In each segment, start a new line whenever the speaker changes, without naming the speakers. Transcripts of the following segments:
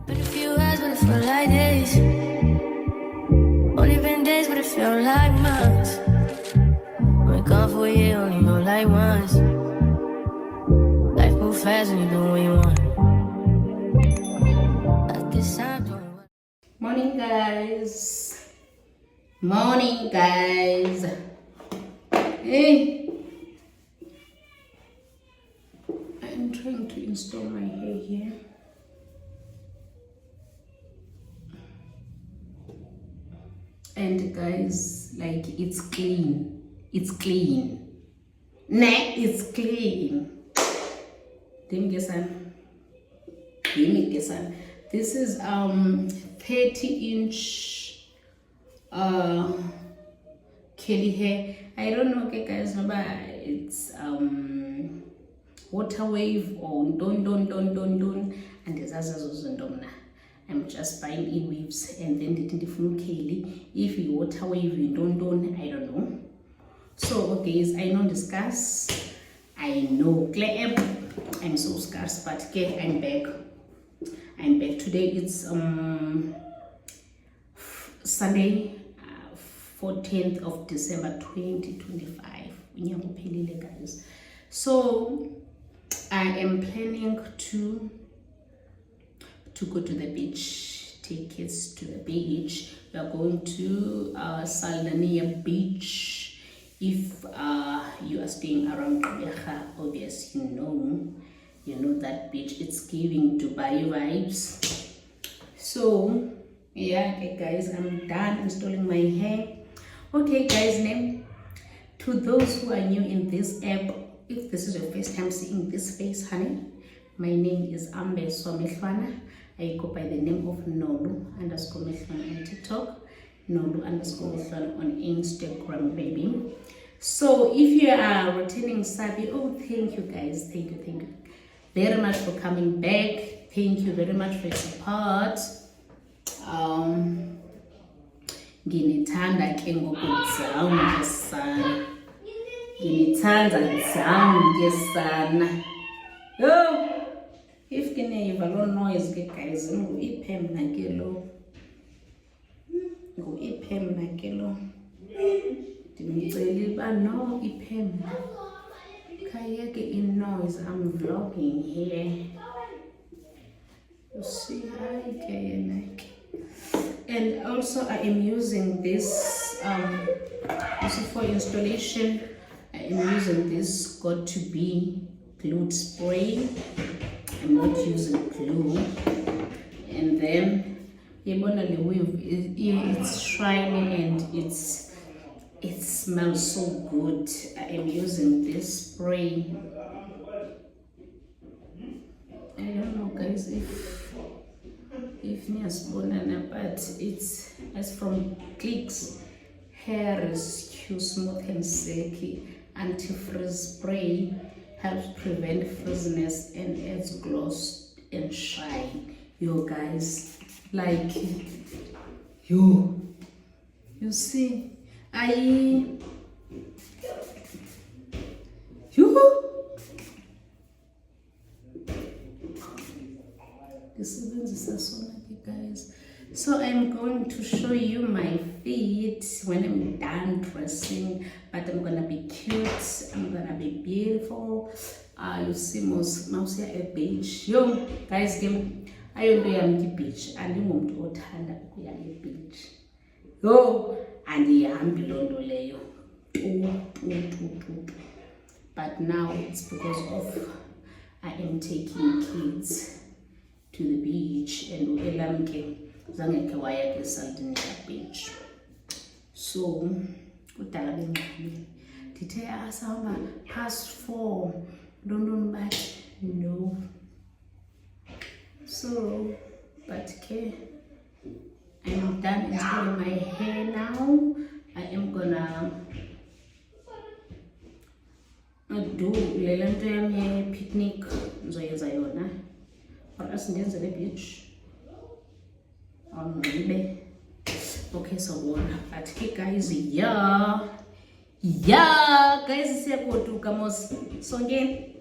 Been a few hours, but it felt like days. Only been days, but it felt like months. Been gone for a year, only go like once. Life move fast when you do what you want. At this time, doing what.
Morning guys. Morning guys. Hey. I'm trying to install my hair here. And guys, like it's clean. It's clean. Nah, it's clean. This is 30-inch curly hair. I don't know, okay guys, but it's water wave or don and there's I'm just buying e-waves and then the different curly. If you water wave you don't I don't know. So guys, I know discuss. I know clear app. I'm so scarce, but okay, I'm back today. It's Sunday 14th of December 2025, guys. So I am planning to go to the beach, take kids to the beach. We are going to Saldanha Beach. If you are staying around Gqeberha, obviously you know that beach. It's giving Dubai vibes. So yeah, okay guys, I'm done installing my hair. Okay guys, name to those who are new in this app, if this is your first time seeing this face, honey, my name is Ambe Somehlwana. I go by the name of Nolu_Mehlwana on TikTok, Nolu_Mehlwana on Instagram, baby. So if you are returning Sabi, oh thank you guys, thank you very much for coming back. Thank you very much for your support. Nginithanda ke ngokuzama ngesana. Nginithanda ngesana. Oh, if kineva lo noise ke guys, ngu-iphem nakelo. Ndimcela uba no iphem. Kayeke in noise, I'm vlogging here. You see, and also I am using this for installation. I am using this got to be glue spray. I'm not using glue. And then it's shiny and it smells so good. I am using this spray. I don't know guys if near but it's from Clicks Hair Rescue Smooth and Silky Anti-Frizz Spray. Helps prevent frizziness and adds gloss and shine. Yo guys, like you see, this is so lucky guys. So I'm going to show you my feet when I'm done dressing, but I'm gonna be cute, I'm gonna be beautiful. You see mouse here a beach. Yo guys, I am the beach and you want to othanda ukuya beach. Yo andihambi londo leyo. But now it's because of I am taking kids to the beach and uElamke zange ke waya ke Saldanha Beach. So kudala bengxamile ndithe asahamba past 4 don't but no. So but okay, I'm done installing my hair now. I am gonna do lento yami picnic ngizoyenza yona or asingenze le beach okay, so one but hey guys, yeah guys, siyagoduka mos sonke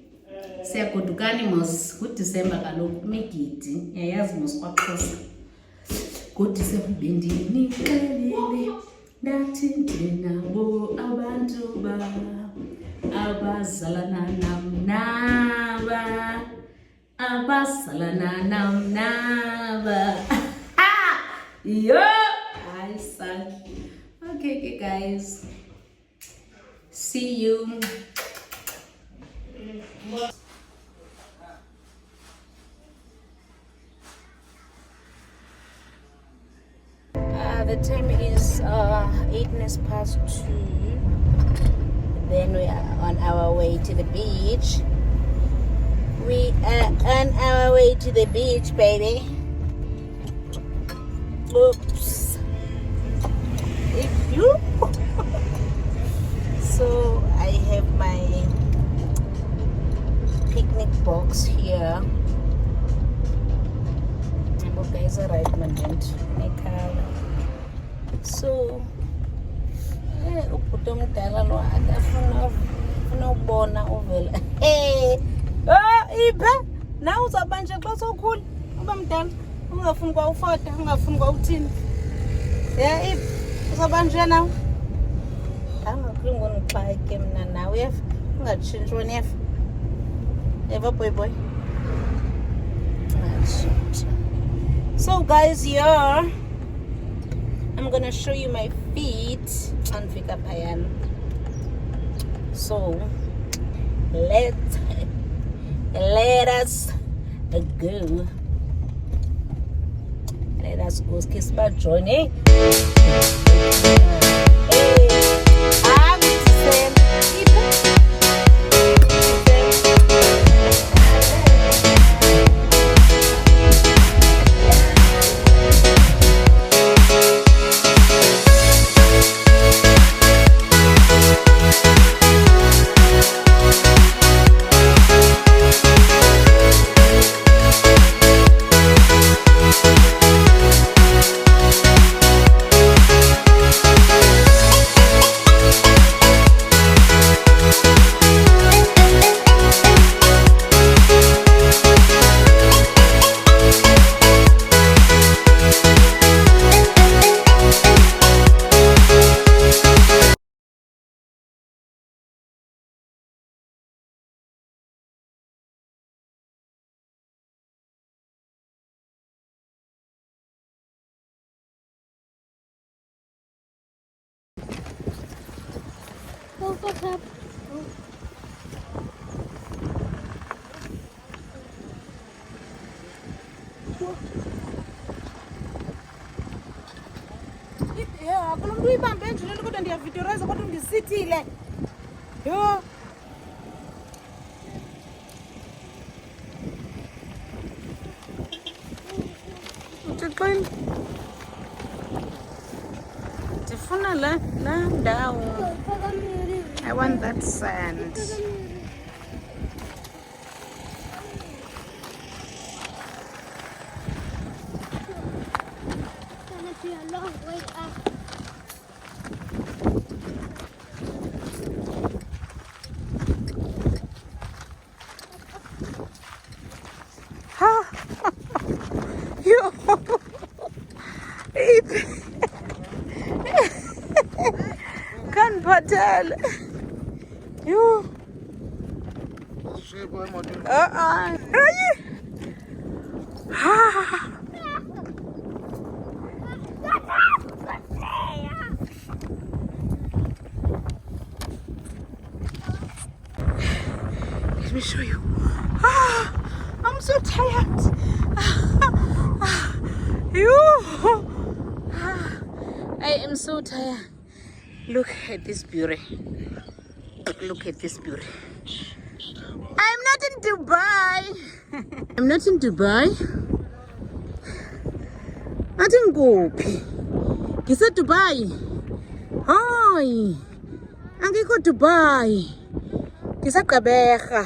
Siyagodukani mos kuDisemba kaloku Migidi yayazi mos kwaXhosa. KuDisemba bendinixelele ndathi ndinabo abantu abazalana nam naba abazalana nam naba. Yo, I suck. Okay, guys. See you. The time is 2:08. Then we are on our way to the beach. We are on our way to the beach, baby. Oops. If you so I have my picnic box here. Guys are right, man. So ubhuti omdala lo akafuna ukubona uvela. Iphe nawe uzawuba nje xa sowukhula uba mdala ungafuni kwa ufota ungafuni kwa uthini. Iphe uzawuba nje nawe angakhuli ngonoxake mna nawe uyeva ungatshintshwa niyeva eva boy. So guys, here I'm gonna show you my feet on Fika Payan. So let us go. Let us go kiss my journey. I'm saying what's up? Yeah, kulo mntu uyibambe nje lento kodwa ndiyavidiyorayiza kodwa ndisithile. Yho. Uthixweni. Ndifuna la ndawo. I want that sand.
It's gonna be a long way up.
You. Can't paddle. You. Let me show you. I'm so tired. I am so tired. Look at this beauty. Look at this beauty. I'm not in Dubai. I'm not in Dubai. I didn't go. He said Dubai. Hi. I go to Dubai. He said Kabecha.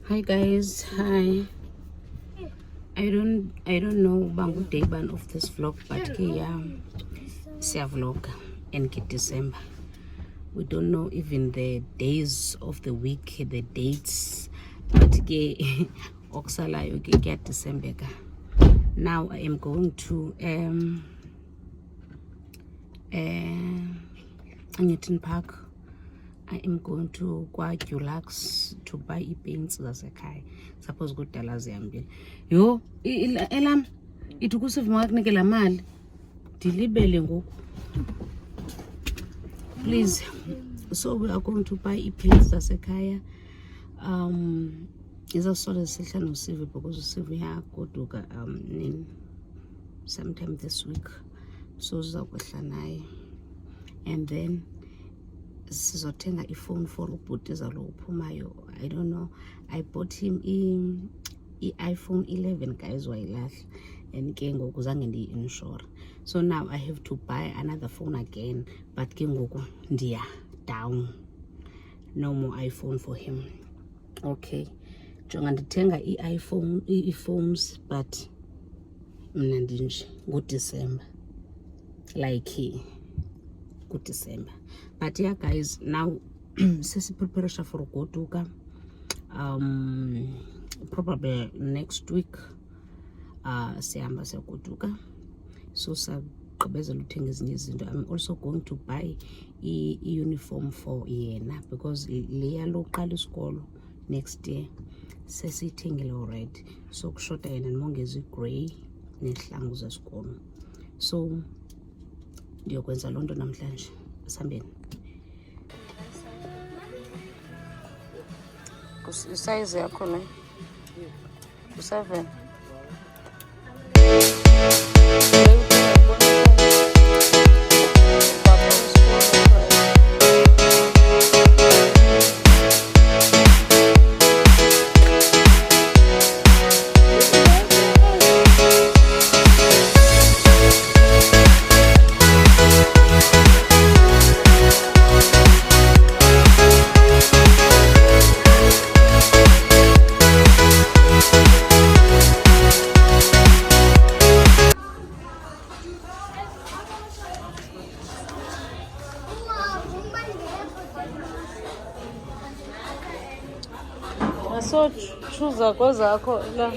Hi guys, hi. I don't know bangu day ban of this vlog, but siya vlog and get December. We don't know even the days of the week, the dates, but okusalayo ke December ka. Now I am going to Newton Park. I am going to Dulux to buy paints zasekhaya. Suppose kudala zihambile. Yo, elam ithi kusivuma kunike la mali. Dilibele ngoku. Please. So we are going to buy paints zasekhaya. Izasole sihla noSivi because uSivi yagoduka sometime this week. So sizakwehla naye. And then sizothenga ifone for ubhutiza lo uphumayo. I don't know. I bought him iPhone 11 guys wayilahla and ke ngoku zange ndiyi-insure. So now I have to buy another phone again, but ke ngoku ndiya down. No more iPhone for him. Okay. Jonga ndithenga i-phones but mna ndinje ngoDecember. Like good December. But yeah guys, now sesi preparation for goduka probably next week sihamba siyagoduka. So sagqibezela uthenga ezinye izinto. I'm also going to buy a uniform for yena because leya loqala isikolo next year sesiyithengile already. So kushota yena nimongeza i-grey nezihlangu zesikolo. So ndiyokwenza loo nto namhlanje. Sambeni. Isize yakho ne? U7. So choose la.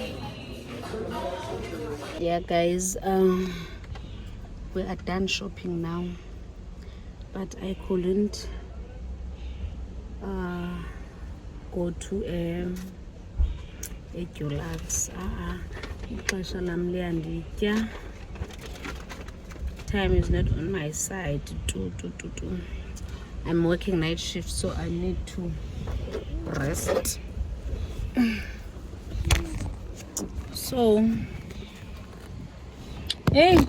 Yeah guys, we are done shopping now, but I couldn't go to a Dulux. Ixesha lam liyanditya. Time is not on my side. I'm working night shift, so I need to rest. So, hey.